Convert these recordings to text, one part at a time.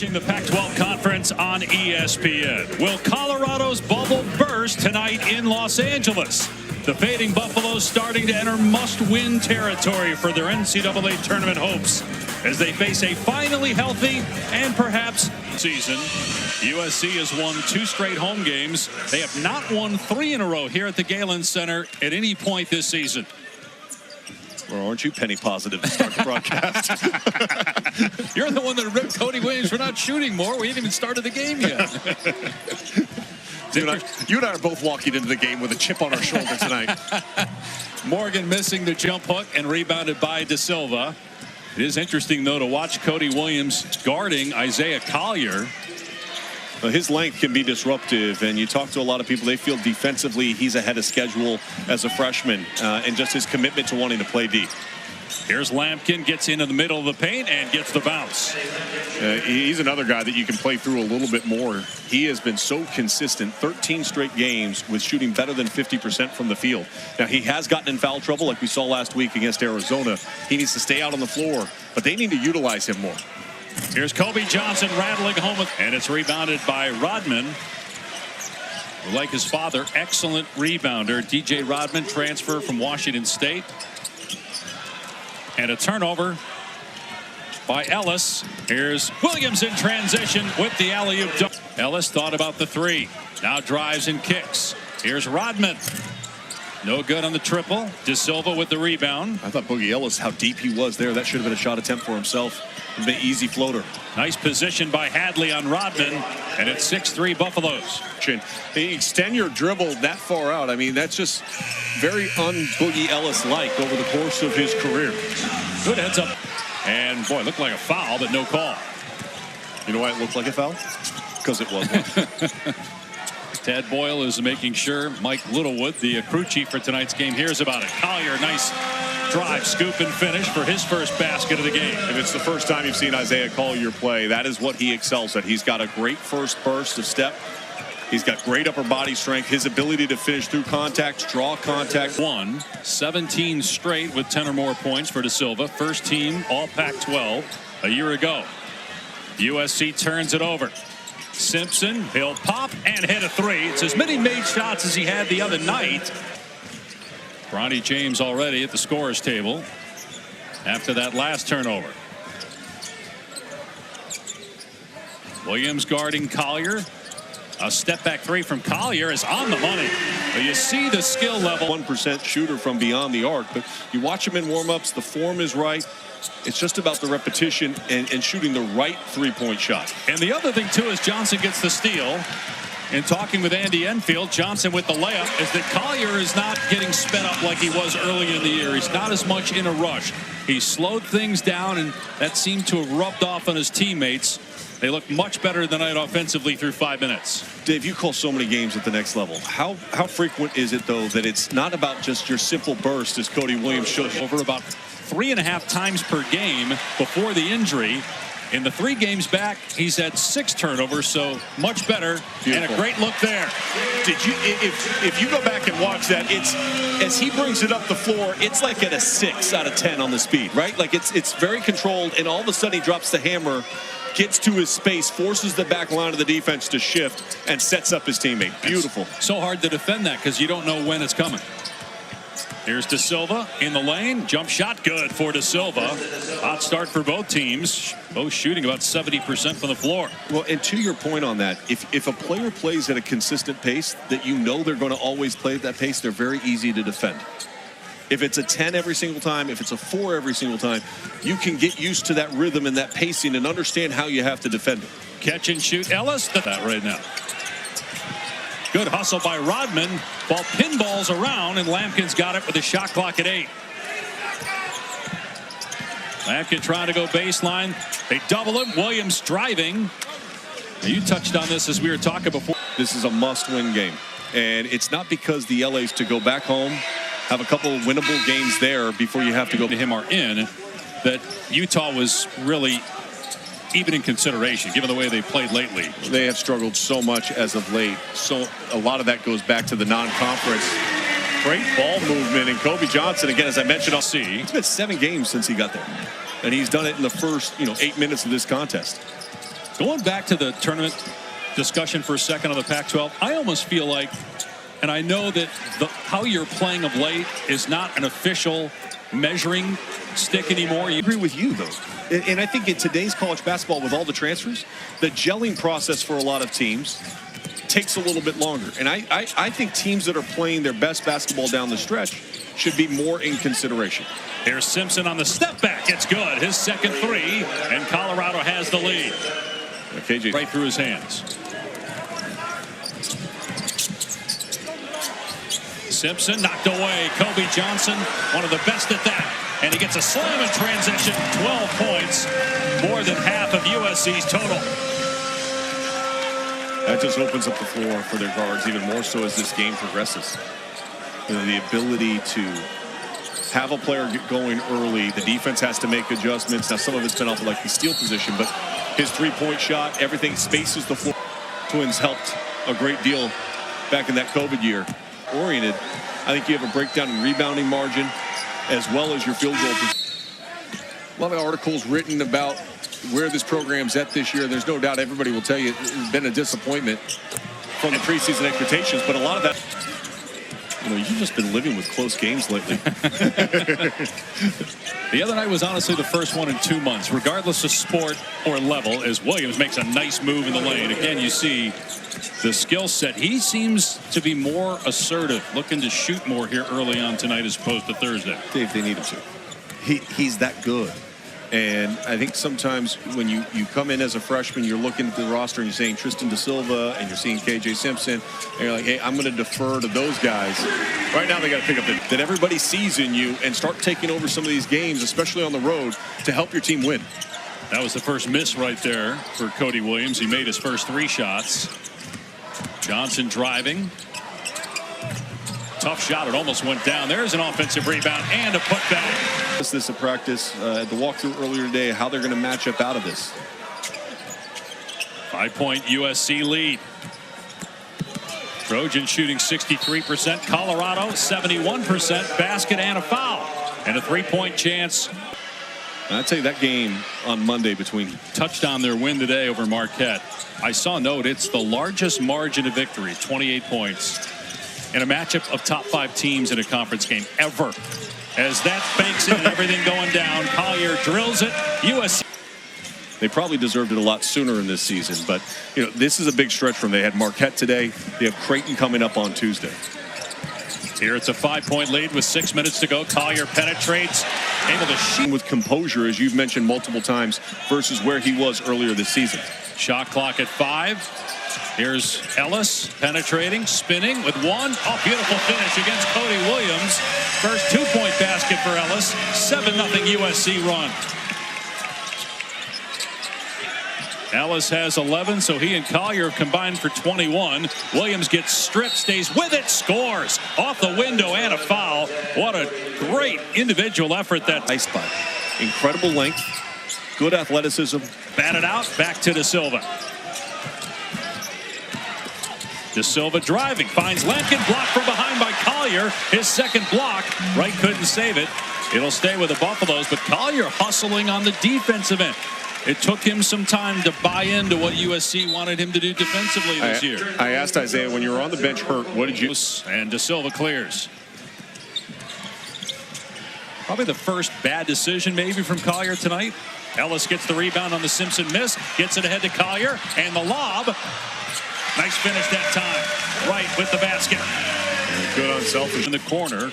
watching the Pac-12 Conference on ESPN. Will Colorado's bubble burst tonight in Los Angeles? The fading Buffaloes starting to enter must-win territory for their NCAA tournament hopes as they face a finally healthy and perhaps season. USC has won 2 straight home games. They have not won 3 in a row here at the Galen Center at any point this season. Or aren't you penny positive to start the broadcast? You're the one that ripped Cody Williams for not shooting more. We haven't even started the game yet. You and I are both walking into the game with a chip on our shoulder tonight. Morgan missing the jump hook and rebounded by De Silva. It is interesting, though, to watch Cody Williams guarding Isaiah Collier. His length can be disruptive, and you talk to a lot of people, they feel defensively he's ahead of schedule as a freshman, and just his commitment to wanting to play deep. Here's Lampkin, gets into the middle of the paint and gets the bounce. He's another guy that you can play through a little bit more. He has been so consistent, 13 straight games with shooting better than 50% from the field. Now, he has gotten in foul trouble like we saw last week against Arizona. He needs to stay out on the floor, but they need to utilize him more. Here's Kobe Johnson rattling home, and it's rebounded by Rodman. Like his father, excellent rebounder. DJ Rodman, transfer from Washington State. And a turnover by Ellis. Here's Williams in transition with the alley-oop dunk. Ellis thought about the 3. Now drives and kicks. Here's Rodman. No good on the triple. De Silva with the rebound. I thought Boogie Ellis, how deep he was there. That should have been a shot attempt for himself. An easy floater. Nice position by Hadley on Rodman, and it's 6-3 Buffaloes. Extend your dribble that far out. I mean, that's just very un-Boogie Ellis-like over the course of his career. Good heads up. And, boy, it looked like a foul, but no call. You know why it looked like a foul? Because it was one. Ted Boyle is making sure Mike Littlewood, the crew chief for tonight's game, hears about it. Collier, nice drive, scoop, and finish for his first basket of the game. If it's the first time you've seen Isaiah Collier play, that is what he excels at. He's got a great first burst of step. He's got great upper body strength. His ability to finish through contact, draw contact. 17 straight with 10 or more points for De Silva. First team all Pac-12 a year ago. USC turns it over. Simpson, he'll pop and hit a 3. It's as many made shots as he had the other night. Bronny James already at the scorer's table after that last turnover. Williams guarding Collier. A step back 3 from Collier is on the money. But you see the skill level. 1% shooter from beyond the arc, but you watch him in warm-ups, the form is right. It's just about the repetition and shooting the right three-point shot. And the other thing, too, is Johnson gets the steal. In talking with Andy Enfield, Johnson with the layup, is that Collier is not getting sped up like he was early in the year. He's not as much in a rush. He slowed things down, and that seemed to have rubbed off on his teammates. They look much better tonight offensively through 5 minutes. Dave, you call so many games at the next level. How frequent is it, though, that it's not about just your simple burst, as Cody Williams showed? Over about 3.5 times per game before the injury. In the 3 games back, he's had 6 turnovers, so much better. Beautiful. And a great look there. Did you, if you go back and watch that, it's as he brings it up the floor, it's like at a 6 out of 10 on the speed, right? Like it's very controlled, and all of a sudden he drops the hammer, gets to his space, forces the back line of the defense to shift, and sets up his teammate. Beautiful. It's so hard to defend that because you don't know when it's coming. Here's De Silva in the lane. Jump shot good for De Silva. Hot start for both teams. Both shooting about 70% from the floor. Well, and to your point on that, if a player plays at a consistent pace that you know they're going to always play at that pace, they're very easy to defend. If it's a 10 every single time, if it's a 4 every single time, you can get used to that rhythm and that pacing and understand how you have to defend it. Catch and shoot Ellis. That right now. Good hustle by Rodman. Ball pinballs around, and Lampkin's got it with a shot clock at 8. Lampkin trying to go baseline. They double him. Williams driving. Now, you touched on this as we were talking before. This is a must-win game, and it's not because the LA's to go back home, have a couple of winnable games there before you have to go to him are in, that Utah was really even in consideration, given the way they played lately. They have struggled so much as of late. So a lot of that goes back to the non-conference. Great ball movement, and Kobe Johnson, again, as I mentioned, I'll see. It's been 7 games since he got there, and he's done it in the first, 8 minutes of this contest. Going back to the tournament discussion for a second on the Pac-12, I almost feel like, and I know that how you're playing of late is not an official measuring stick anymore. I agree with you, though. And I think in today's college basketball, with all the transfers, the gelling process for a lot of teams takes a little bit longer. And I think teams that are playing their best basketball down the stretch should be more in consideration. Here's Simpson on the step back. It's good. His second three, and Colorado has the lead. KJ right through his hands. Simpson knocked away. Kobe Johnson, one of the best at that. And he gets a slam in transition. 12 points, more than half of USC's total. That just opens up the floor for their guards even more so as this game progresses. You know, the ability to have a player get going early. The defense has to make adjustments. Now, some of it's been off of like the steal position, but his three-point shot, everything spaces the floor. Twins helped a great deal back in that COVID year. Oriented, I think you have a breakdown in rebounding margin as well as your field goal. A lot of articles written about where this program's at this year. There's no doubt everybody will tell you it's been a disappointment from the preseason expectations, but a lot of that, you know, you've just been living with close games lately. The other night was honestly the first one in 2 months, regardless of sport or level, as Williams makes a nice move in the lane. Again, you see the skill set. He seems to be more assertive, looking to shoot more here early on tonight as opposed to Thursday. Dave, they need him to. He's that good. And I think sometimes when you come in as a freshman, you're looking at the roster and you're saying Tristan Da Silva and you're seeing KJ Simpson, and you're like, hey, I'm going to defer to those guys. Right now they got to pick up that everybody sees in you and start taking over some of these games, especially on the road, to help your team win. That was the first miss right there for Cody Williams. He made his first 3 shots. Johnson driving. Tough shot. It almost went down. There's an offensive rebound and a putback. This at practice at the walkthrough earlier today, how they're going to match up out of this. 5-point USC lead. Trojan shooting 63%. Colorado 71%. Basket and a foul. And a 3-point chance. I'd say that game on Monday between touched on their win today over Marquette. I saw a note. It's the largest margin of victory, 28 points. In a matchup of top 5 teams in a conference game ever. As that banks in and everything going down, Collier drills it. USC. They probably deserved it a lot sooner in this season, but you know this is a big stretch from them. They had Marquette today. They have Creighton coming up on Tuesday. Here it's a 5-point lead with 6 minutes to go. Collier penetrates, able to shoot with composure, as you've mentioned multiple times, versus where he was earlier this season. Shot clock at 5. Here's Ellis penetrating, spinning with 1. Oh, beautiful finish against Cody Williams. First 2-point basket for Ellis. 7-0 USC run. Ellis has 11, so he and Collier combined for 21. Williams gets stripped, stays with it, scores off the window and a foul. What a great individual effort that. Nice spot. Incredible length, good athleticism. Batted out, back to Da Silva. Da Silva driving, finds Lampkin, blocked from behind by Collier. His second block, Wright couldn't save it. It'll stay with the Buffaloes, but Collier hustling on the defensive end. It took him some time to buy into what USC wanted him to do defensively this year. I asked Isaiah, when you were on the bench hurt, what did you... And Da Silva clears. Probably the first bad decision maybe from Collier tonight. Ellis gets the rebound on the Simpson miss, gets it ahead to Collier, and the lob. Nice finish that time. Wright with the basket. Good on selfish. In the corner.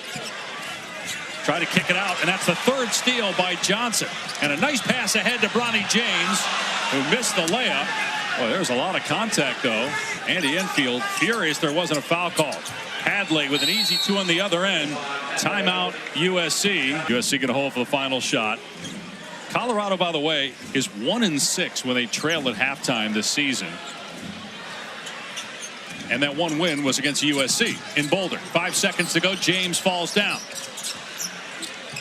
Try to kick it out, and that's the 3rd steal by Johnson. And a nice pass ahead to Bronny James, who missed the layup. Well, there's a lot of contact, though. Andy Enfield furious there wasn't a foul call. Hadley with an easy 2 on the other end. Timeout USC. USC going to hold for the final shot. Colorado, by the way, is 1-6 when they trailed at halftime this season. And that one win was against USC in Boulder. 5 seconds to go. James falls down.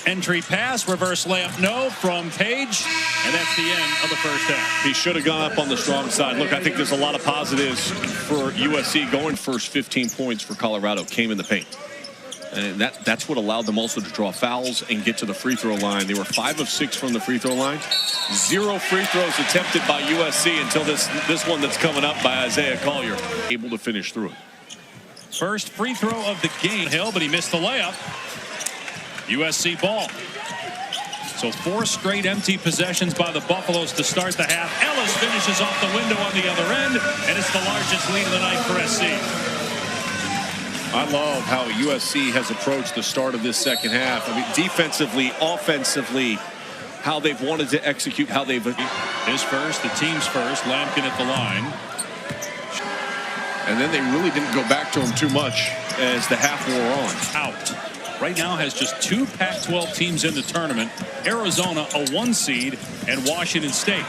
Entry pass, reverse layup, no from Page, and that's the end of the first half. He should have gone up on the strong side. Look, I think there's a lot of positives for USC. Going first 15 points for Colorado came in the paint. And that's what allowed them also to draw fouls and get to the free throw line. They were 5 of 6 from the free throw line. 0 free throws attempted by USC until this one that's coming up by Isaiah Collier. Able to finish through it. First free throw of the game, Hill, but he missed the layup. USC ball. So 4 straight empty possessions by the Buffaloes to start the half. Ellis finishes off the window on the other end, and it's the largest lead of the night for SC. I love how USC has approached the start of this second half. I mean, defensively, offensively, how they've wanted to execute, how they've... His first, the team's first, Lampkin at the line. And then they really didn't go back to him too much as the half wore on. Out. Right now has just 2 Pac-12 teams in the tournament. Arizona, a 1 seed, and Washington State.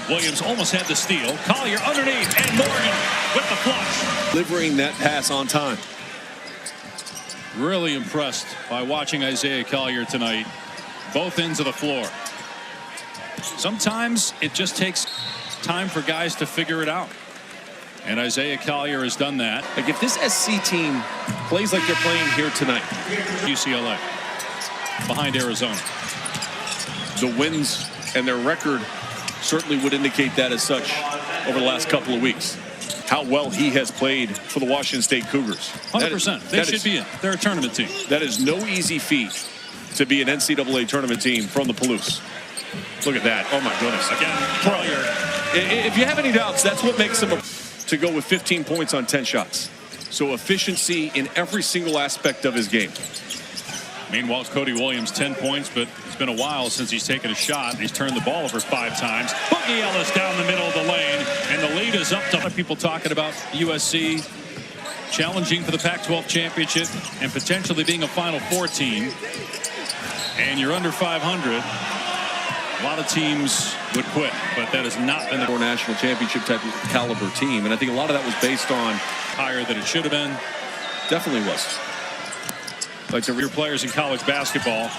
Williams almost had the steal. Collier underneath, and Morgan with the flush. Delivering that pass on time. Really impressed by watching Isaiah Collier tonight. Both ends of the floor. Sometimes it just takes time for guys to figure it out. And Isaiah Collier has done that. Like if this SC team plays like they're playing here tonight. UCLA behind Arizona. The wins and their record certainly would indicate that as such over the last couple of weeks. How well he has played for the Washington State Cougars. 100%. They should be in. They're a tournament team. That is no easy feat to be an NCAA tournament team from the Palouse. Look at that. Oh, my goodness. Again, Collier. If you have any doubts, that's what makes him to go with 15 points on 10 shots. So efficiency in every single aspect of his game. Meanwhile, Cody Williams, 10 points, but it's been a while since he's taken a shot. He's turned the ball over 5 times. Boogie Ellis down the middle of the lane, and the lead is up to... A lot of people talking about USC challenging for the Pac-12 championship and potentially being a Final Four team. And you're under 500. A lot of teams would quit, but that has not been the national championship type of caliber team. And I think a lot of that was based on higher than it should have been. Definitely was. Like the rear players in college basketball,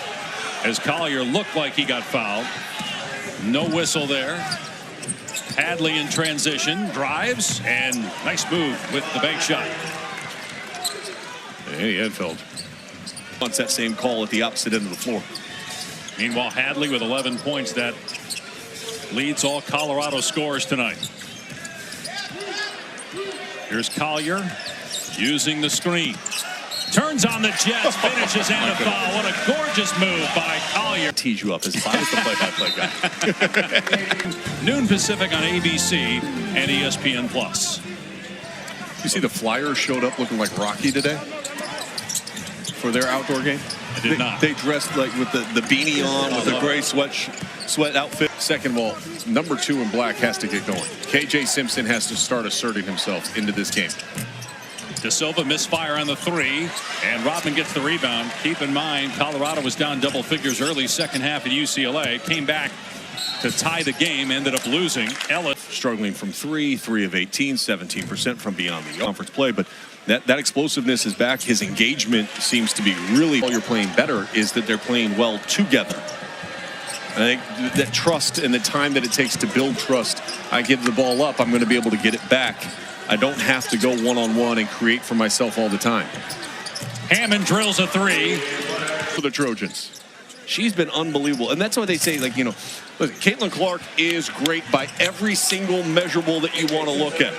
as Collier looked like he got fouled. No whistle there. Hadley in transition, drives, and nice move with the bank shot. Hey, Edfeld wants that same call at the opposite end of the floor. Meanwhile, Hadley with 11 points. That leads all Colorado scores tonight. Here's Collier using the screen. Turns on the Jets, finishes and a foul. What a gorgeous move by Collier. Tease you up as far as the play-by-play guy. Noon Pacific on ABC and ESPN+. You see the Flyers showed up looking like Rocky today for their outdoor game? I did not. They dressed like with the beanie on, with the gray sweat outfit. Second of all, number 2 in black has to get going. KJ Simpson has to start asserting himself into this game. De Silva misfire on the 3, and Rodman gets the rebound. Keep in mind, Colorado was down double figures early second half at UCLA. Came back to tie the game, ended up losing. Ellis struggling from 3 of 18, 17% from beyond the conference play, but that explosiveness is back. His engagement seems to be really... All you're playing better is that they're playing well together. I think that trust and the time that it takes to build trust, I give the ball up, I'm going to be able to get it back. I don't have to go one-on-one and create for myself all the time. Hammond drills a 3 for the Trojans. She's been unbelievable, and that's why they say, like, you know, look, Caitlin Clark is great by every single measurable that you want to look at.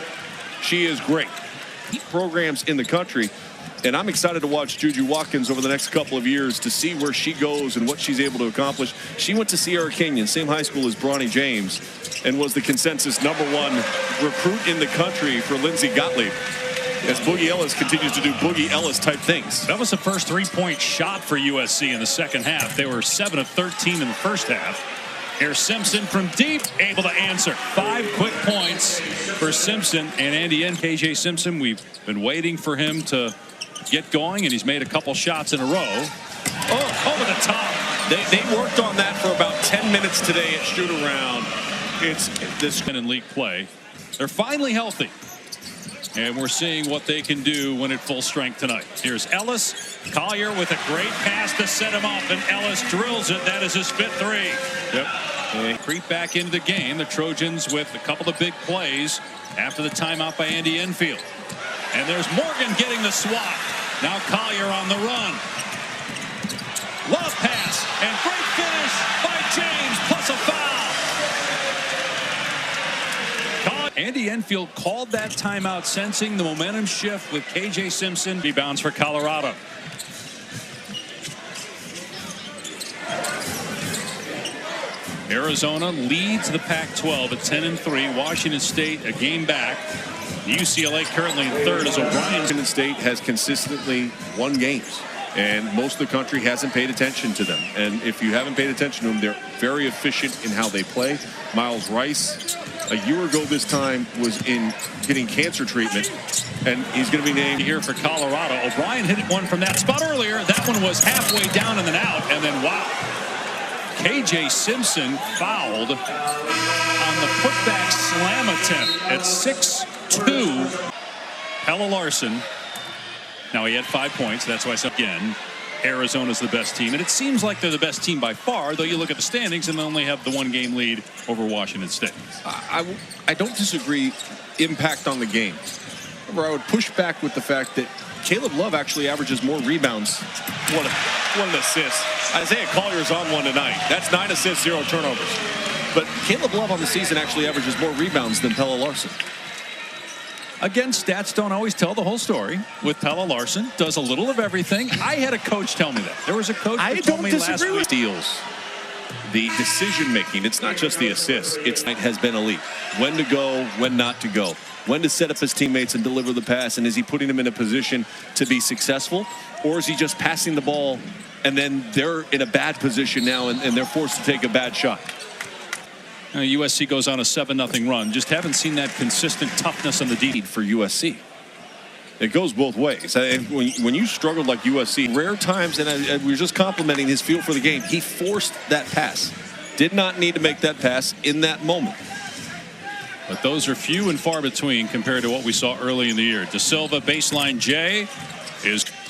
She is great. Programs in the country, and I'm excited to watch Juju Watkins over the next couple of years to see where she goes and what she's able to accomplish. She went to Sierra Canyon, same high school as Bronny James, and was the consensus #1 recruit in the country for Lindsey Gottlieb, as Boogie Ellis continues to do Boogie Ellis type things. That was the first 3-point shot for USC in the second half. They were 7 of 13 in the first half. Here's Simpson from deep, able to answer. 5 quick points for Simpson and Andy and KJ Simpson. We've been waiting for him to get going, and he's made a couple shots in a row. Oh, over the top. They worked on that for about 10 minutes today at shoot-around. It's this in league play. They're finally healthy, and we're seeing what they can do when at full strength tonight. Here's Ellis. Collier with a great pass to set him up, and Ellis drills it. That is his 5th 3. Yep. They creep back into the game. The Trojans with a couple of big plays after the timeout by Andy Enfield. And there's Morgan getting the swat. Now Collier on the run. Love pass and great finish by James plus a foul. Andy Enfield called that timeout, sensing the momentum shift with KJ Simpson. Rebounds for Colorado. Arizona leads the Pac-12 at 10-3. Washington State a game back. UCLA currently in third as O'Brien. Washington State has consistently won games, and most of the country hasn't paid attention to them. And if you haven't paid attention to them, they're very efficient in how they play. Miles Rice, a year ago this time, was in getting cancer treatment, and he's going to be named here for Colorado. O'Brien hit one from that spot earlier. That one was halfway down and then out, and then wow. KJ Simpson fouled on the putback slam attempt at 6'2". Pella Larson. Now he had 5 points. That's why I said again, Arizona's the best team. And it seems like they're the best team by far, though you look at the standings and they only have the 1-game lead over Washington State. I don't disagree impact on the game. However, I would push back with the fact that Caleb Love actually averages more rebounds. What an assist. Isaiah Collier's on one tonight. That's 9 assists, 0 turnovers. But Caleb Love on the season actually averages more rebounds than Pella Larson. Again, stats don't always tell the whole story. With Pella Larson, does a little of everything. I had a coach tell me that. There was a coach who told me last week. Steals. The decision making, it's not just the assists. It has been elite. When to go, when not to go. When to set up his teammates and deliver the pass, and is he putting them in a position to be successful, or is he just passing the ball and then they're in a bad position now and they're forced to take a bad shot? USC goes on a 7-0 run. Just haven't seen that consistent toughness on the deep for USC. It goes both ways. And when you struggled like USC, rare times, and we were just complimenting his feel for the game, he forced that pass. Did not need to make that pass in that moment. But those are few and far between compared to what we saw early in the year. De Silva, baseline J,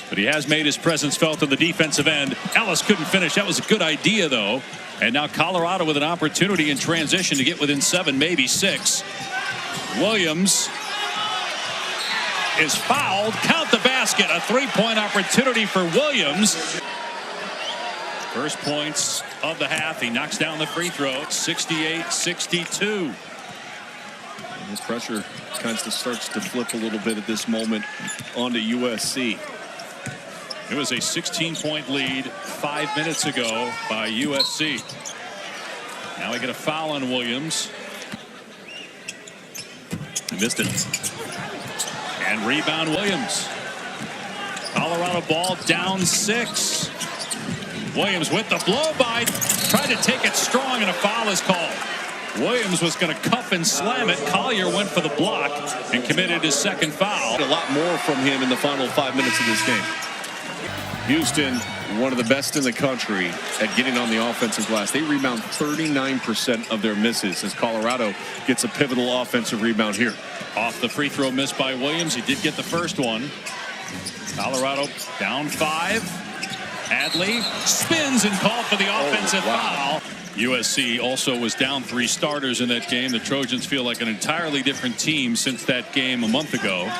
but he has made his presence felt on the defensive end. Ellis couldn't finish. That was a good idea, though. And now Colorado with an opportunity in transition to get within 7, maybe 6. Williams is fouled. Count the basket. A 3-point opportunity for Williams. First points of the half. He knocks down the free throw. 68-62. His pressure kind of starts to flip a little bit at this moment onto USC. It was a 16-point lead 5 minutes ago by USC. Now we get a foul on Williams. He missed it. And rebound Williams. Colorado ball down 6. Williams with the blow by. Tried to take it strong and a foul is called. Williams was going to cuff and slam it. Collier went for the block and committed his second foul. A lot more from him in the final 5 minutes of this game. Houston, one of the best in the country at getting on the offensive glass. They rebound 39% of their misses as Colorado gets a pivotal offensive rebound here. Off the free throw miss by Williams. He did get the first one. Colorado down 5. Hadley spins and called for the offensive foul. USC also was down 3 starters in that game. The Trojans feel like an entirely different team since that game a month ago.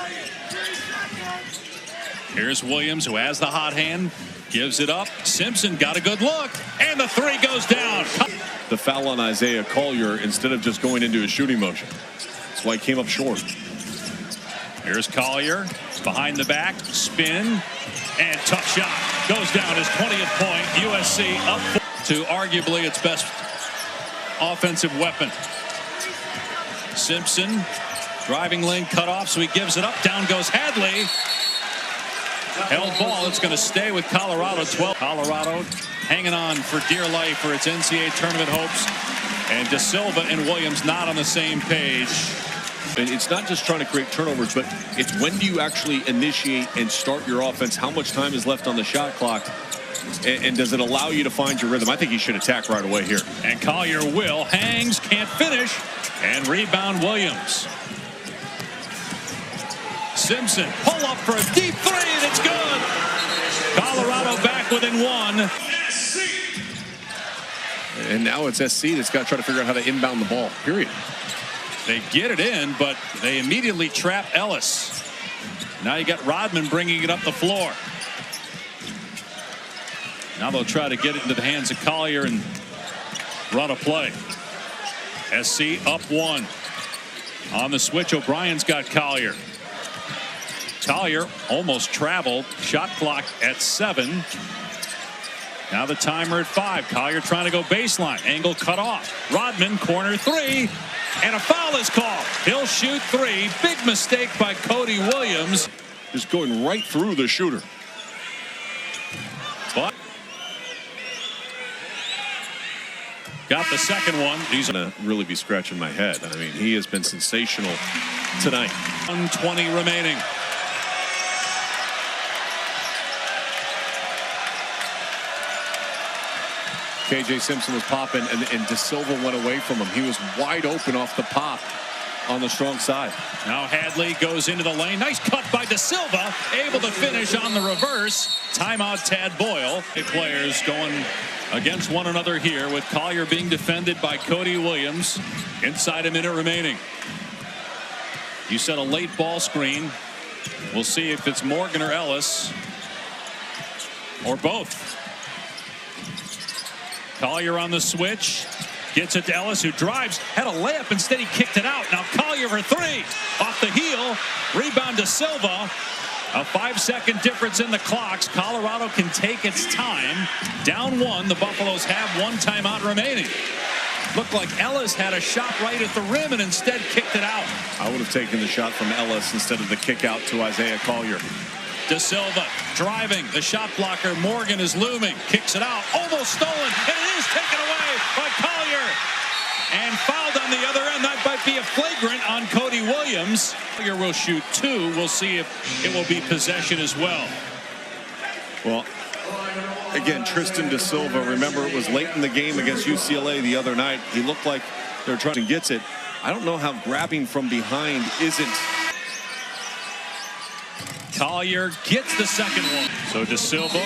Here's Williams, who has the hot hand, gives it up. Simpson got a good look, and the 3 goes down. The foul on Isaiah Collier instead of just going into a shooting motion. That's why he came up short. Here's Collier behind the back, spin, and tough shot. Goes down his 20th point. USC up to arguably its best offensive weapon. Simpson, driving lane cut off, so he gives it up. Down goes Hadley. Held ball. It's going to stay with Colorado. 12. Colorado hanging on for dear life for its NCAA tournament hopes. And De Silva and Williams not on the same page. And it's not just trying to create turnovers, but it's when do you actually initiate and start your offense? How much time is left on the shot clock? And does it allow you to find your rhythm? I think he should attack right away here. And Collier will. Hangs, can't finish. And rebound Williams. Simpson, pull up for a deep 3, and it's good. Colorado back within 1. And now it's SC that's got to try to figure out how to inbound the ball, period. They get it in, but they immediately trap Ellis. Now you got Rodman bringing it up the floor. Now they'll try to get it into the hands of Collier and run a play. SC up 1. On the switch, O'Brien's got Collier. Collier almost traveled. Shot clock at 7. Now the timer at 5. Collier trying to go baseline. Angle cut off. Rodman, corner 3. And a foul is called. He'll shoot 3. Big mistake by Cody Williams. Just going right through the shooter. But got the second one. He's going to really be scratching my head. I mean, he has been sensational tonight. 1:20 remaining. KJ Simpson was popping, and De Silva went away from him. He was wide open off the pop on the strong side. Now Hadley goes into the lane. Nice cut by De Silva. Able to finish on the reverse. Timeout Tad Boyle. Players going against one another here, with Collier being defended by Cody Williams. Inside a minute remaining. You said a late ball screen. We'll see if it's Morgan or Ellis, or both. Collier on the switch. Gets it to Ellis, who drives. Had a layup. Instead, he kicked it out. Now Collier for 3. Off the heel. Rebound to Silva. A 5-second difference in the clocks. Colorado can take its time. Down 1. The Buffaloes have 1 timeout remaining. Looked like Ellis had a shot right at the rim and instead kicked it out. I would have taken the shot from Ellis instead of the kick out to Isaiah Collier. De Silva driving. The shot blocker Morgan is looming. Kicks it out. Almost stolen. And it is taken away by Collier. And fouled on the other end. That might be a flagrant on Cody Williams. Collier will shoot 2. We'll see if it will be possession as well. Well, again, Tristan De Silva, remember it was late in the game against UCLA the other night. He looked like they're trying to get it. I don't know how grabbing from behind isn't. Collier gets the second one. So De Silva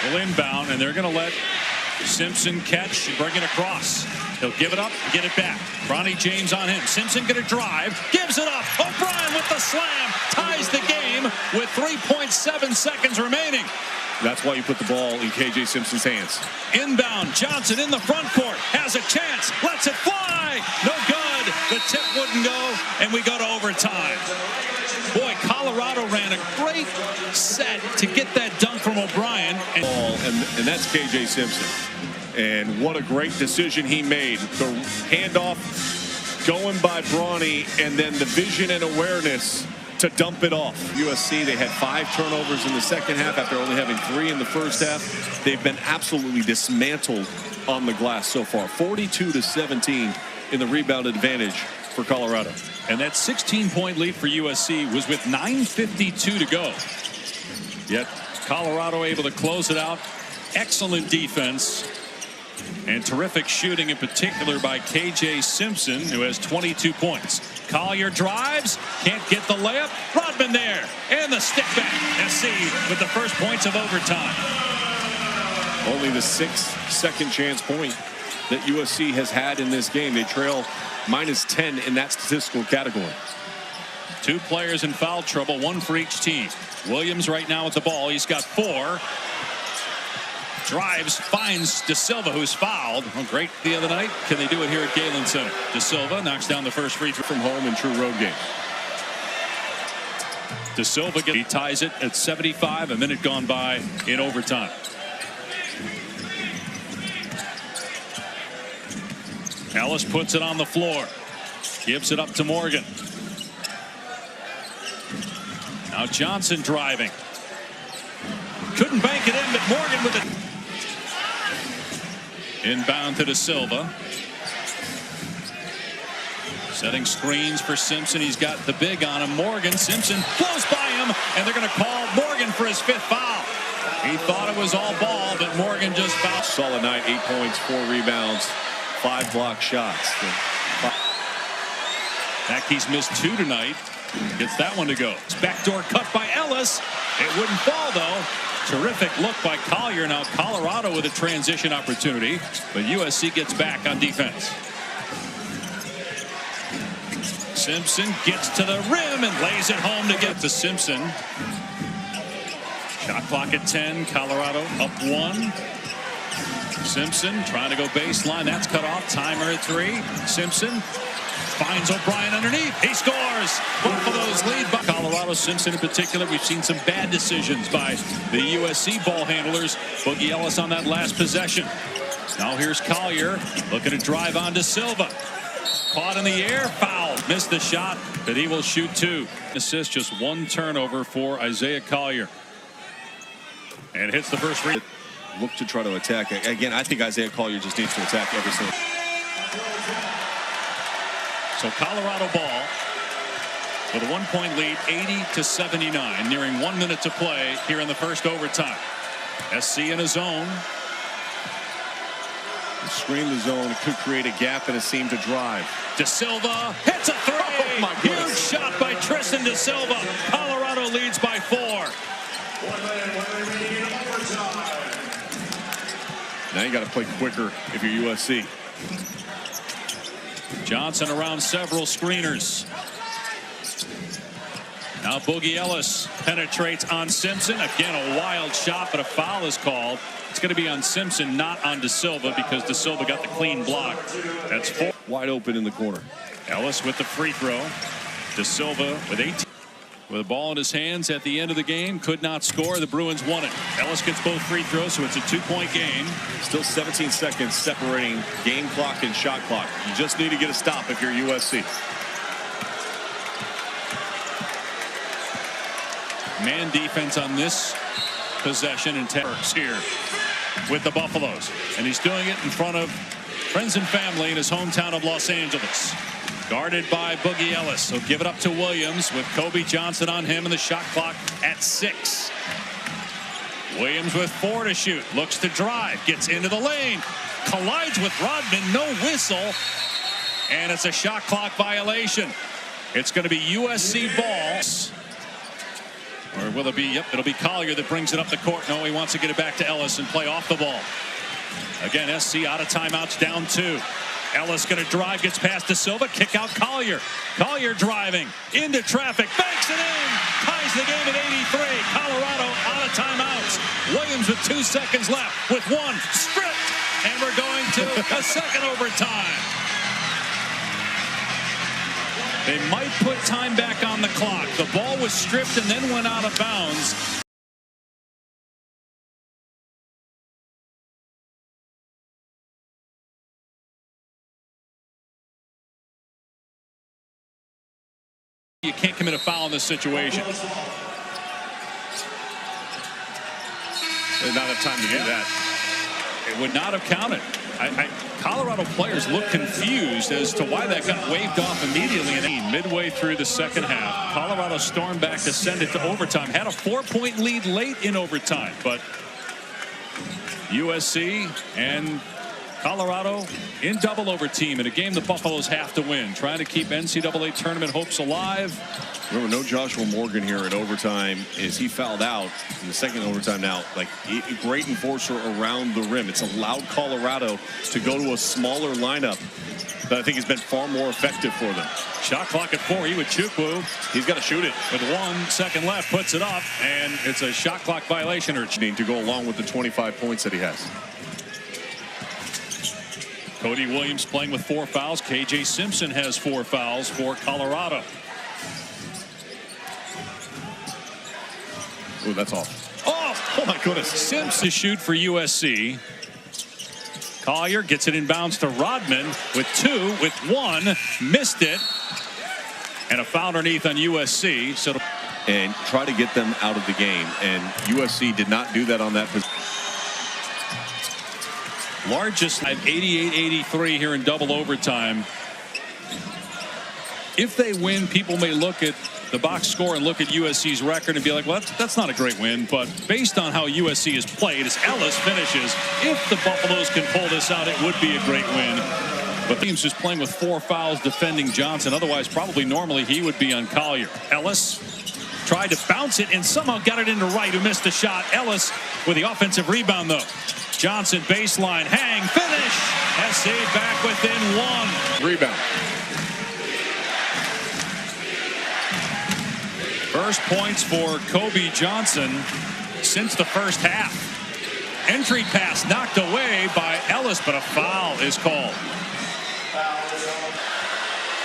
will inbound, and they're going to let Simpson catch and bring it across. He'll give it up, get it back. Bronny James on him. Simpson going to drive, gives it up. O'Brien with the slam, ties the game with 3.7 seconds remaining. That's why you put the ball in KJ Simpson's hands. Inbound, Johnson in the front court, has a chance, lets it fly. No good. The tip wouldn't go, and we go to overtime. Boy, Colorado ran a great set to get that dunk from O'Brien. And that's KJ Simpson. And what a great decision he made. The handoff going by Bronny, and then the vision and awareness to dump it off. USC, they had 5 turnovers in the second half after only having 3 in the first half. They've been absolutely dismantled on the glass so far. 42-17 in the rebound advantage for Colorado. And that 16-point lead for USC was with 9:52 to go. Yet Colorado able to close it out. Excellent defense and terrific shooting, in particular by KJ Simpson, who has 22 points. Collier drives, can't get the layup. Rodman there, and the stick back. SC with the first points of overtime. Only the 6th second chance point that USC has had in this game. They trail -10 in that statistical category. 2 players in foul trouble, 1 for each team. Williams right now with the ball. He's got 4. Drives, finds De Silva, who's fouled. Oh, great the other night. Can they do it here at Galen Center? De Silva knocks down the first free throw from home in true road game. De Silva he ties it at 75. A minute gone by in overtime. Ellis puts it on the floor. Gives it up to Morgan. Now Johnson driving. Couldn't bank it in, but Morgan with it. Inbound to De Silva. Setting screens for Simpson. He's got the big on him. Morgan. Simpson blows by him, and they're going to call Morgan for his 5th foul. He thought it was all ball, but Morgan just fouled. Solid night, 8 points, 4 rebounds, 5 block shots. Mackey's missed 2 tonight. Gets that one to go. It's backdoor cut by Ellis. It wouldn't fall, though. Terrific look by Collier. Now Colorado with a transition opportunity, but USC gets back on defense. Simpson gets to the rim and lays it home to get to Simpson. Shot clock at 10. Colorado up 1. Simpson trying to go baseline. That's cut off. Timer at 3. Simpson finds O'Brien underneath. He scores. Buffalo's lead by Colorado. Simpson in particular. We've seen some bad decisions by the USC ball handlers. Boogie Ellis on that last possession. Now here's Collier looking to drive on to Silva. Caught in the air. Foul. Missed the shot, but he will shoot 2. Assist, just 1 turnover for Isaiah Collier. And hits the first free. Look to try to attack. Again, I think Isaiah Collier just needs to attack every single. So Colorado ball with a 1-point lead, 80-79, nearing 1 minute to play here in the first overtime. SC in a zone. Screen the zone could create a gap and a seam to drive. De Silva hits a 3. Oh, my Huge shot by Tristan De Silva. Colorado leads by 4. Now you got to play quicker if you're USC. Johnson around several screeners. Now Boogie Ellis penetrates on Simpson. Again, a wild shot, but a foul is called. It's going to be on Simpson, not on De Silva, because De Silva got the clean block. That's 4. Wide open in the corner. Ellis with the free throw. De Silva with 18. With the ball in his hands at the end of the game, could not score. The Bruins won it. Ellis gets both free throws, so it's a 2-point game. Still 17 seconds separating game clock and shot clock. You just need to get a stop if you're USC. Man defense on this possession, and Terrence here with the Buffaloes. And he's doing it in front of friends and family in his hometown of Los Angeles. Guarded by Boogie Ellis. He'll give it up to Williams with Kobe Johnson on him and the shot clock at 6. Williams with 4 to shoot. Looks to drive. Gets into the lane. Collides with Rodman. No whistle. And it's a shot clock violation. It's going to be USC ball. Or will it be? Yep, it'll be Collier that brings it up the court. No, he wants to get it back to Ellis and play off the ball. Again, SC out of timeouts, down 2. Ellis going to drive, gets past De Silva, kick out Collier. Collier driving into traffic, banks it in, ties the game at 83. Colorado out of timeouts. Williams with 2 seconds left with 1 stripped, and we're going to a second overtime. They might put time back on the clock. The ball was stripped and then went out of bounds. You can't commit a foul in this situation. They did not have time to do that. It would not have counted. Colorado players look confused as to why that got waved off immediately. And midway through the second half, Colorado stormed back to send it to overtime. Had a 4-point lead late in overtime, but USC and Colorado in double overtime in a game the Buffaloes have to win, trying to keep NCAA tournament hopes alive. Remember, no Joshua Morgan here in overtime as he fouled out in the second overtime. Now, like, great enforcer around the rim. It's allowed Colorado to go to a smaller lineup that I think has been far more effective for them. Shot clock at 4. Chukwu. He's got to shoot it. With 1 second left, puts it up, and it's a shot clock violation. Or to go along with the 25 points that he has. Cody Williams playing with 4 fouls. KJ Simpson has 4 fouls for Colorado. Oh, that's off. Oh my goodness. Simpson to shoot for USC. Collier gets it inbounds to Rodman with 2, with 1, missed it. And a foul underneath on USC. So and try to get them out of the game. And USC did not do that on that position. Largest 88-83 here in double overtime. If they win, people may look at the box score and look at USC's record and be like, well, that's not a great win. But based on how USC has played, as Ellis finishes, if the Buffaloes can pull this out, it would be a great win. But Williams is playing with 4 fouls defending Johnson. Otherwise, probably normally he would be on Collier. Ellis tried to bounce it and somehow got it into Wright, who missed the shot. Ellis with the offensive rebound, though. Johnson baseline, hang, finish. SC back within 1. Rebound. First points for Kobe Johnson since the first half. Entry pass knocked away by Ellis, but a foul is called.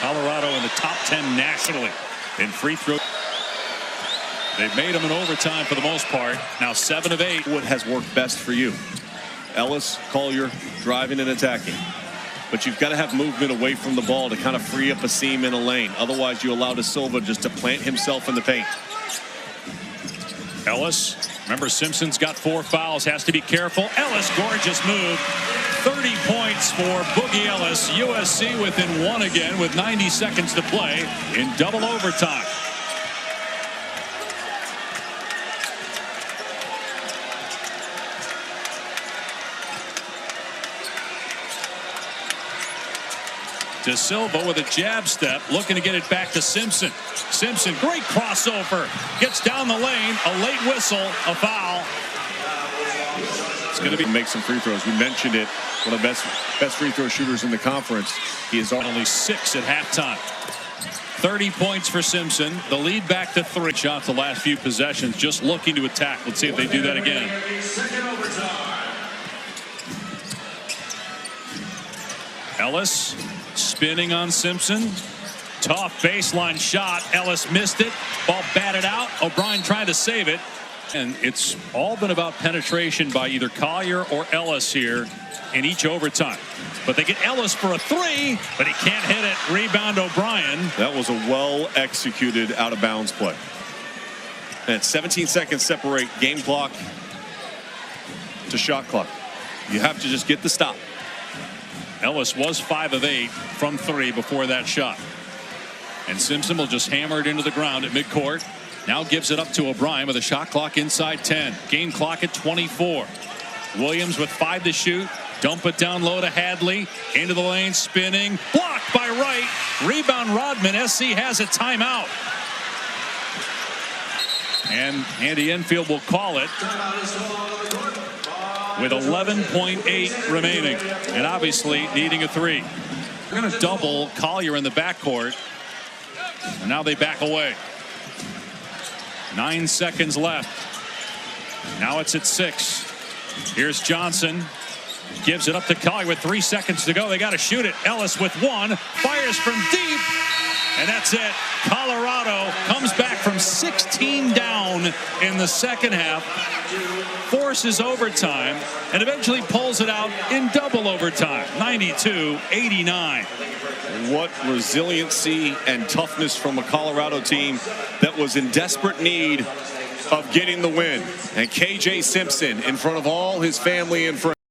Colorado in the top 10 nationally in free throw. They've made them in overtime for the most part. Now 7 of 8. What has worked best for you? Ellis, Collier, driving and attacking. But you've got to have movement away from the ball to kind of free up a seam in a lane. Otherwise, you allow De Silva just to plant himself in the paint. Ellis, remember Simpson's got 4 fouls, has to be careful. Ellis, gorgeous move. 30 points for Boogie Ellis. USC within 1 again with 90 seconds to play in double overtime. De Silva with a jab step, looking to get it back to Simpson. Simpson, great crossover, gets down the lane, a late whistle, a foul. It's going to be make some free throws. We mentioned it, one of the best free throw shooters in the conference. He is on only 6 at halftime. 30 points for Simpson. The lead back to 3. Shot the last few possessions, just looking to attack. Let's see if they do that again. Ellis spinning on Simpson. Tough baseline shot. Ellis missed it. Ball batted out. O'Brien trying to save it. And it's all been about penetration by either Collier or Ellis here in each overtime. But they get Ellis for a 3, but he can't hit it. Rebound O'Brien. That was a well-executed out-of-bounds play. And 17 seconds separate game clock to shot clock. You have to just get the stop. Ellis was 5 of 8 from 3 before that shot. And Simpson will just hammer it into the ground at midcourt. Now gives it up to O'Brien with a shot clock inside 10. Game clock at 24. Williams with 5 to shoot. Dump it down low to Hadley. Into the lane, spinning. Blocked by Wright. Rebound Rodman. SC has a timeout. And Andy Enfield will call it with 11.8 remaining. And obviously needing a 3. They're going to double Collier in the backcourt. And now they back away. 9 seconds left. Now it's at 6. Here's Johnson. Gives it up to Collier with 3 seconds to go. They got to shoot it. Ellis with 1. Fires from deep. And that's it. Colorado comes back from 16 down in the second half. Forces overtime. And eventually pulls it out in double overtime. 92-89. What resiliency and toughness from a Colorado team that was in desperate need of getting the win. And KJ Simpson in front of all his family and friends.